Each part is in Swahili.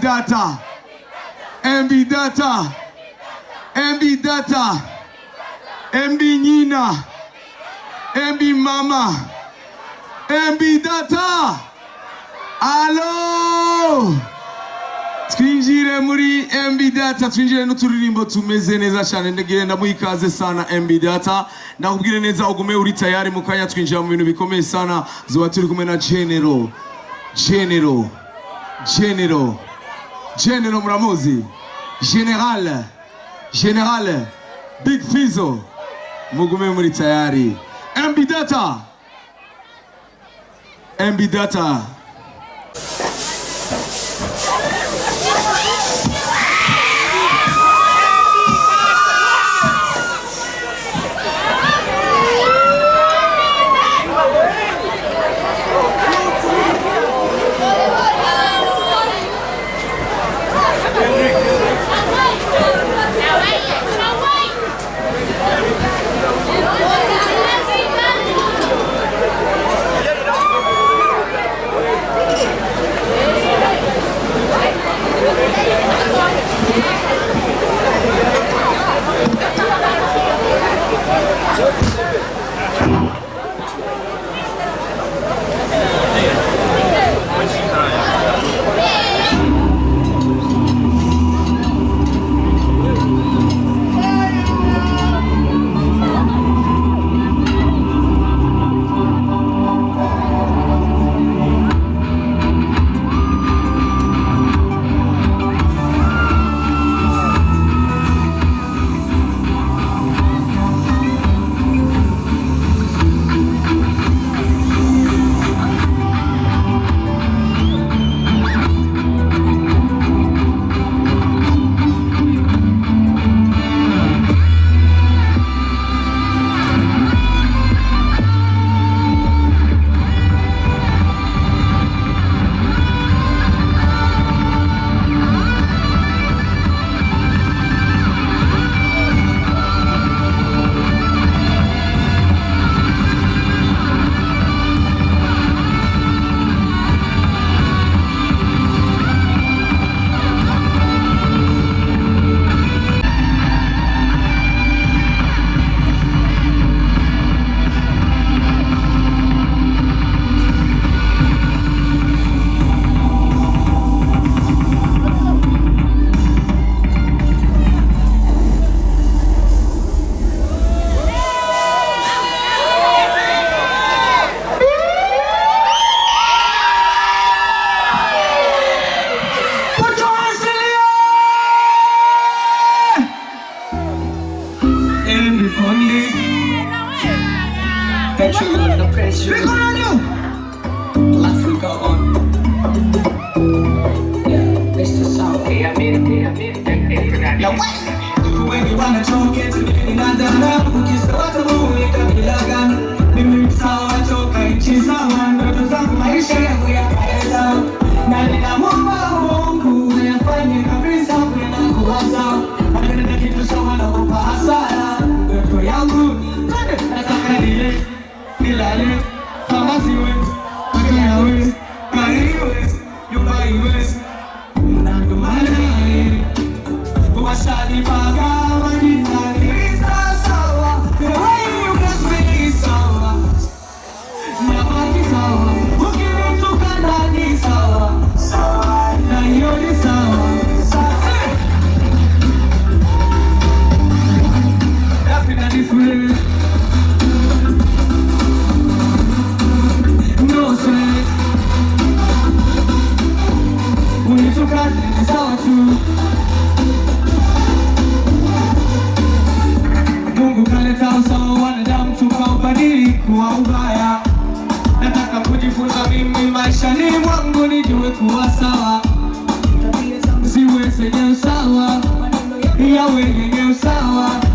Data, MB Data, MB Data, MB Nina, MB Mama, MB Data. Allo! Twinjire muri MB Data, twinjire n'uturirimbo tumeze neza cyane. Ndagire ndamuhikaze sana MB Data. Ndakubwire neza ugume uri tayari mu kanya twinjira mu bintu bikomeye sana. Zuba turi kumwe na General muramuzi. General Big Fizzo. Mugume muri tayari. MB Data. MB Data.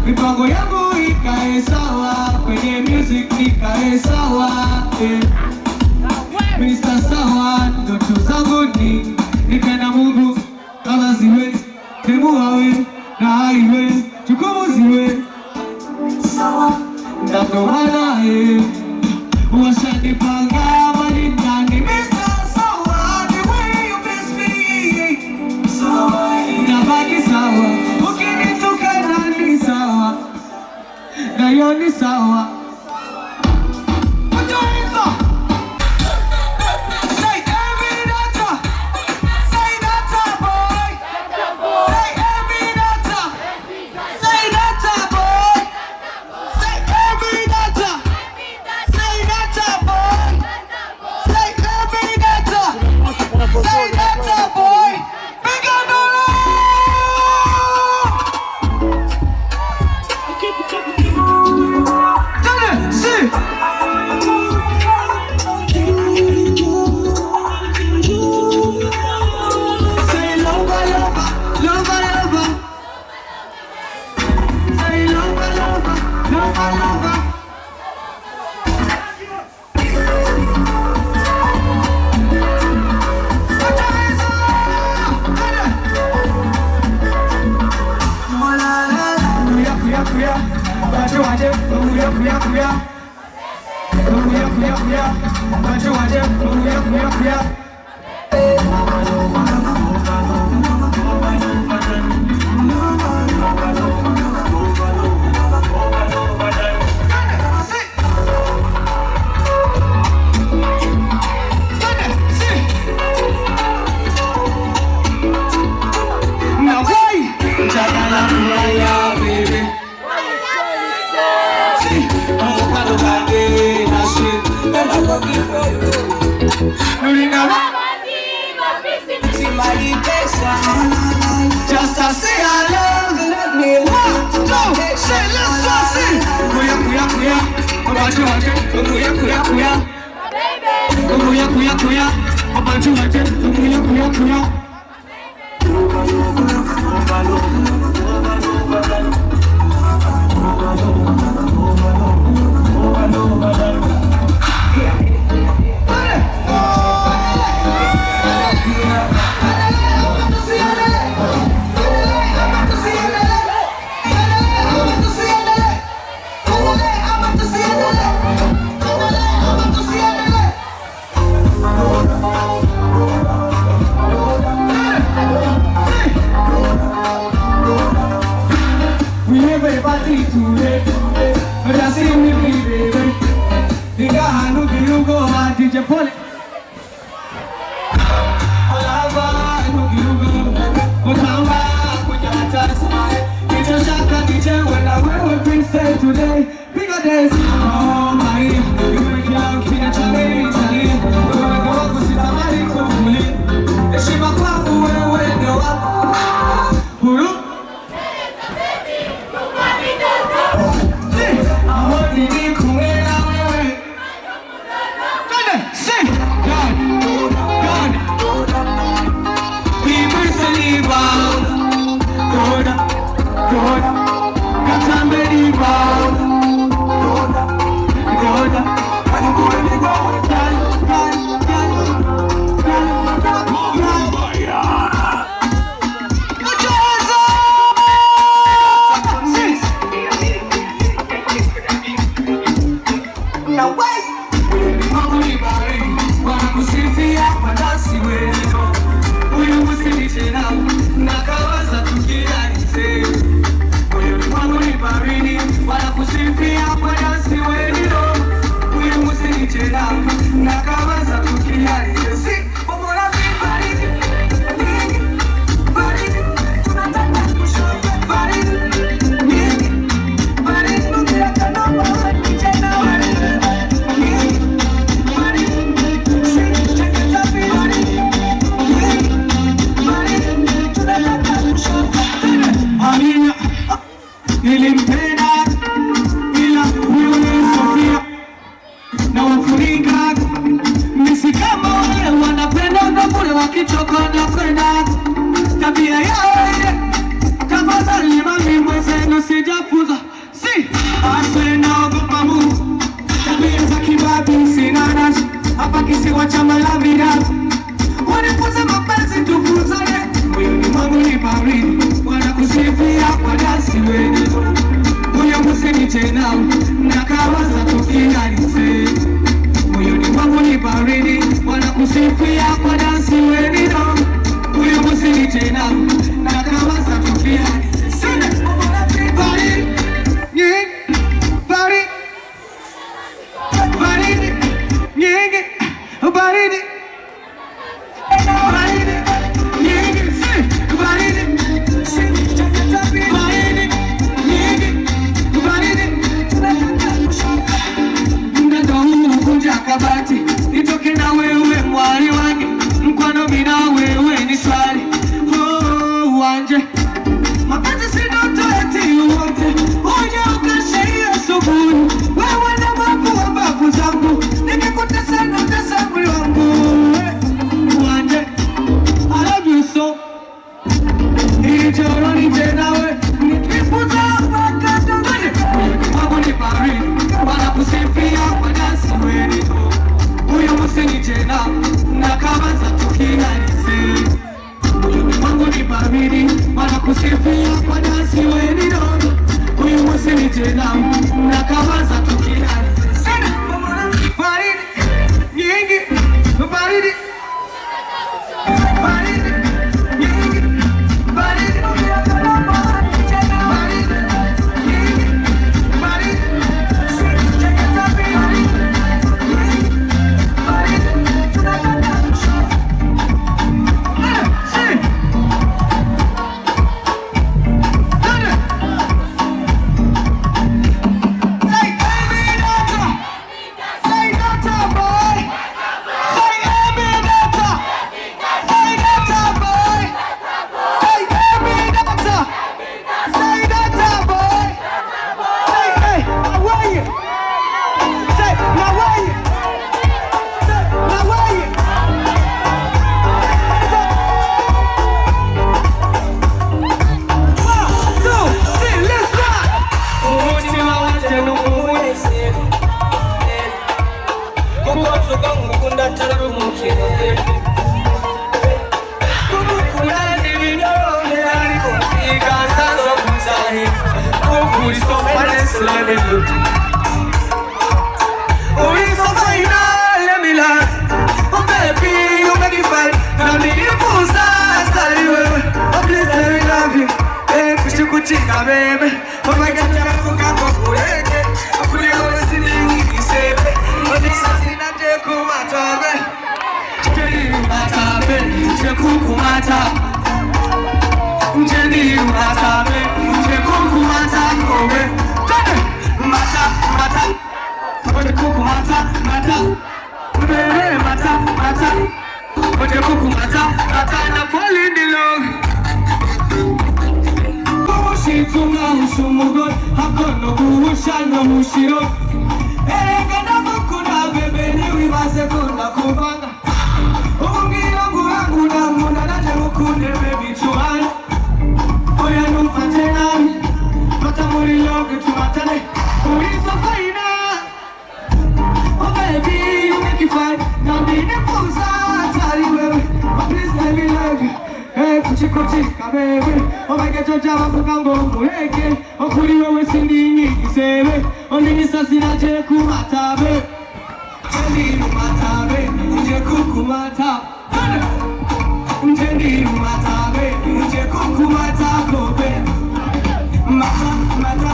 Mipango yangu ikae sawa, kwenye music ikae sawa, Mr. Sawa, ndoto zangu ni nipenda Mungu kama ziwe timu wawe na haiwe chukumu ziwe sawa, ndato hanae washanipanga malindani Mr. Sawa, the way you bless me Macho waje, kuya kuya kuya. Kuya kuya kuya. Macho waje, kuya kuya kuya. Just to say I love you, let me walk. Go, say, let's go, sing. Kuya, kuya, kuya. Macho waje, kuya, kuya, kuya. Kuya, kuya, kuya. Macho waje, kuya, kuya, kuya. Today, bigger days. Oh my, you make it out, kina chale Italy. Wewe kwa kusitamani kufuli. Heshima kwangu wewe ndio wako. Huru. Ahodi ni kumela wewe. Twende, sing. God. We must God. Wewe na mambo ambapo zangu nikikutesa na tesa moyo wangu. suka ngukunda tari umukino kumukunda n'ibinyorone ariko nsigaza zo kuzahi kukuri so faneslane uri so final let me love oh baby you make it fine na nilipuza stari wewe oh please let me love you kushi kuchika baby oh my god nafuka kukureke akuri wewe sinisebe odisa sinaje kumatabe matabe kukumata njeni matabe kukumata kowe mata mata kukumata mata bebe mata mata kukumata mata na fall in the love Shitsunga ushumugo hakono kuhushana mushiro Erega mukuna bebe ni wibaze kunda kubanga Ungira nguranguna muna naje mukunde baby tuana Oya numfate nami Mata muri love tumatane Uri so fine Oh baby you make it fine Nami nipuza tari wewe Oh please let me love you kuchi baby oh my god joja bavugango mureke okuri wewe sindinyi isebe ondini sasina je kumatabe jendi matabe nje kukumata jendi matabe nje kukumata kobe mata mata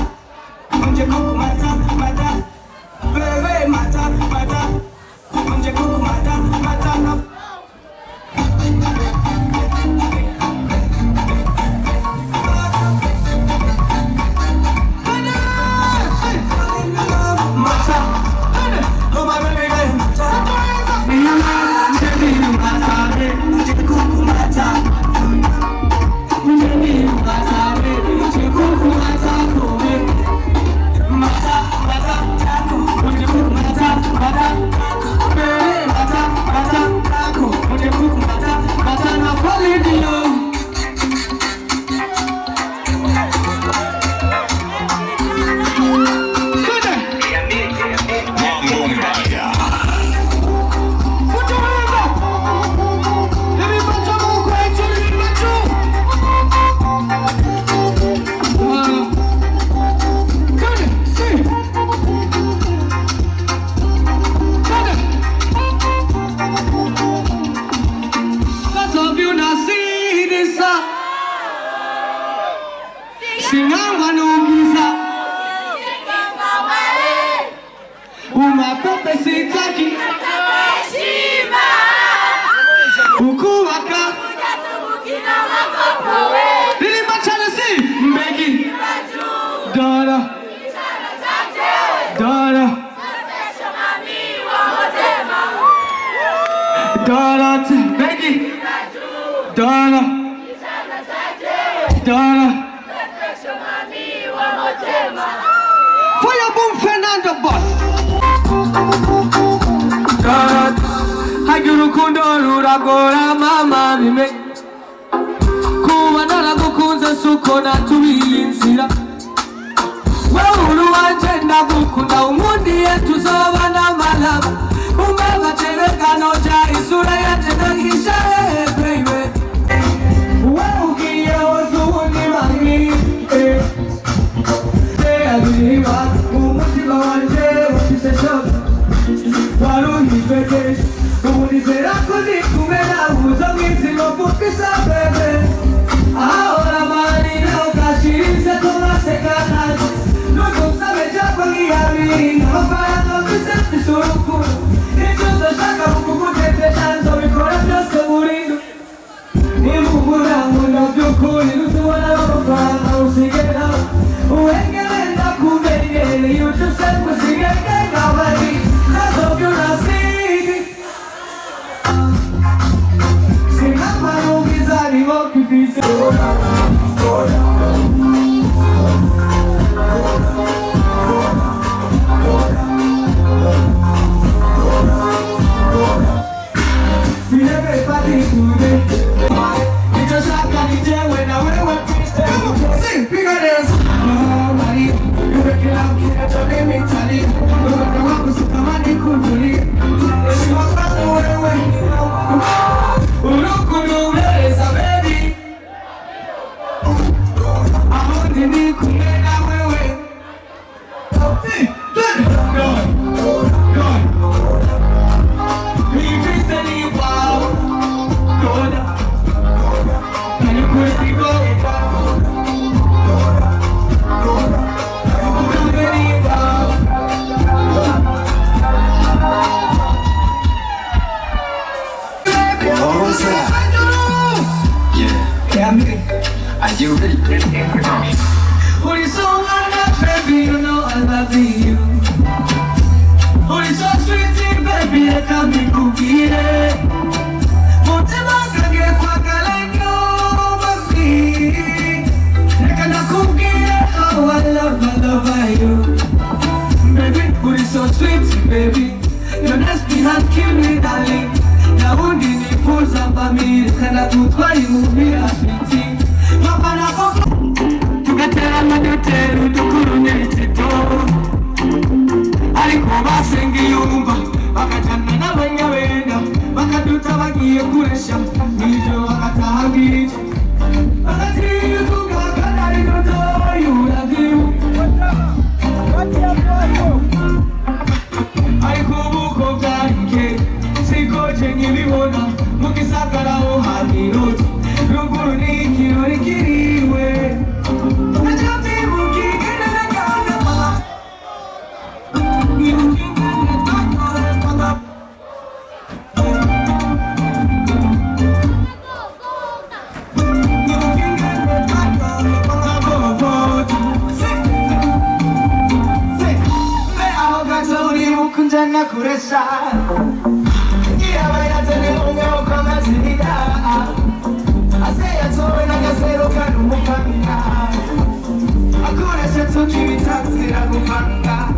nje kukumata mata bebe mata mata nje kukumata mata na Sinangwa nugiza umapepe sitaki ukuwaka nilibachana si mbegi dara dara dara mbegi dara dara Fire boom Fernando boss God Haguru kundoru ragora mama mime Kuba naragukunze suko natubiye inzira Wewe wanje ndagukunda umundi yetu zoba n'amalaba Umeba cherekano ja isura yanje ndahisha baby Wewe ugiye wozundi mami Aliva, umutima wanje ufise shoka Waruhipeke, umunizera kuzi kumena uzo mwizima kufisa bebe Ahora mani na ukashirize tunasekana Nuko msabe chakwa ngiyami Mafaya tofise misuruku Are you ready? Holy so wonderful, baby, you know I love you. Holy so sweet, baby, I can't be cookie. Motima kage kwa kalenyo, baby. Nakana cookie, oh I love you. Baby, holy so sweet, baby. Your nice behind kill me, darling. Na undi ni poza bami, kana tutwali mubira sweetie. Mapana koko, tugatera madutelu tukurunye itito. Aliko basengi yumba, bakajana na banyabenda, bakaduta bagiye kuresha, nijo bakatahagije. Bakati yutunga kanari doto, you love you. Aliko buko byanke, siko jengibibona, mukisakara o hamiroti, ruguru ni kirori kiriwe. Najabi mukigene nakana mala, mukigene nakana mala. Kunjana kuresa Ngia baya tene ungeo kama zilida Aseya towe na gasero kanu mupanga Akuna shetu kivitaksira kupanga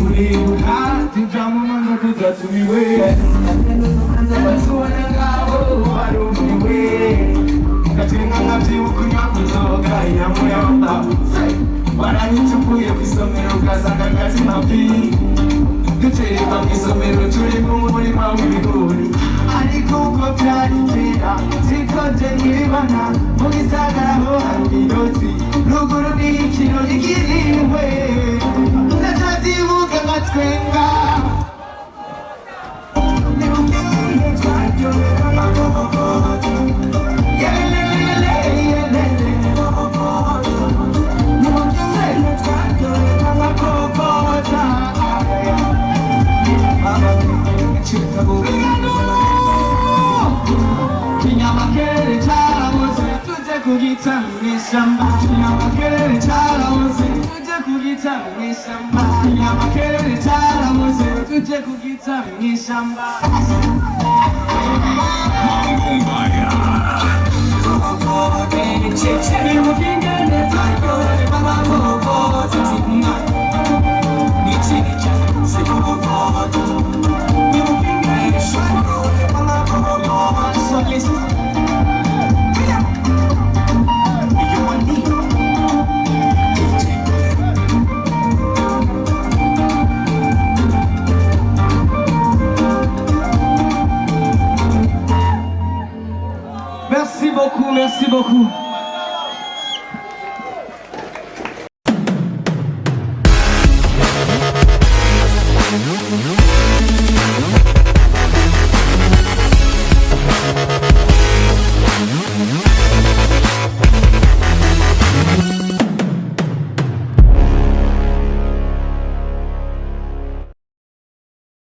Uli uka Tijamu manga tutatumiwe Nza batuwa na ngao warumiwe Katinga ngabji ukunywa kuzoga ya muyamba Waranyichukuye kwisomero ukasanga ngati mapi Dutereka mwisomero turi mumurima w'ibigori Ariko uko vyari kera siko je nkibibona mu gisagara ho hari inoti ruguru ni ikirori kiriwe Ndacadibuka ngatwenga Nibukiye twaryohera amaboboboto Kinyamakere charabuze tuje kugita mw'ishamba Kinyamakere charabuze tuje kugita mw'ishamba Kinyamakere charabuze tuje kugita mw'ishamba Nimukingene takore mama boboto Nichicha sikuboboto Nimukingene shakore mama boboto So listen You want me Merci beaucoup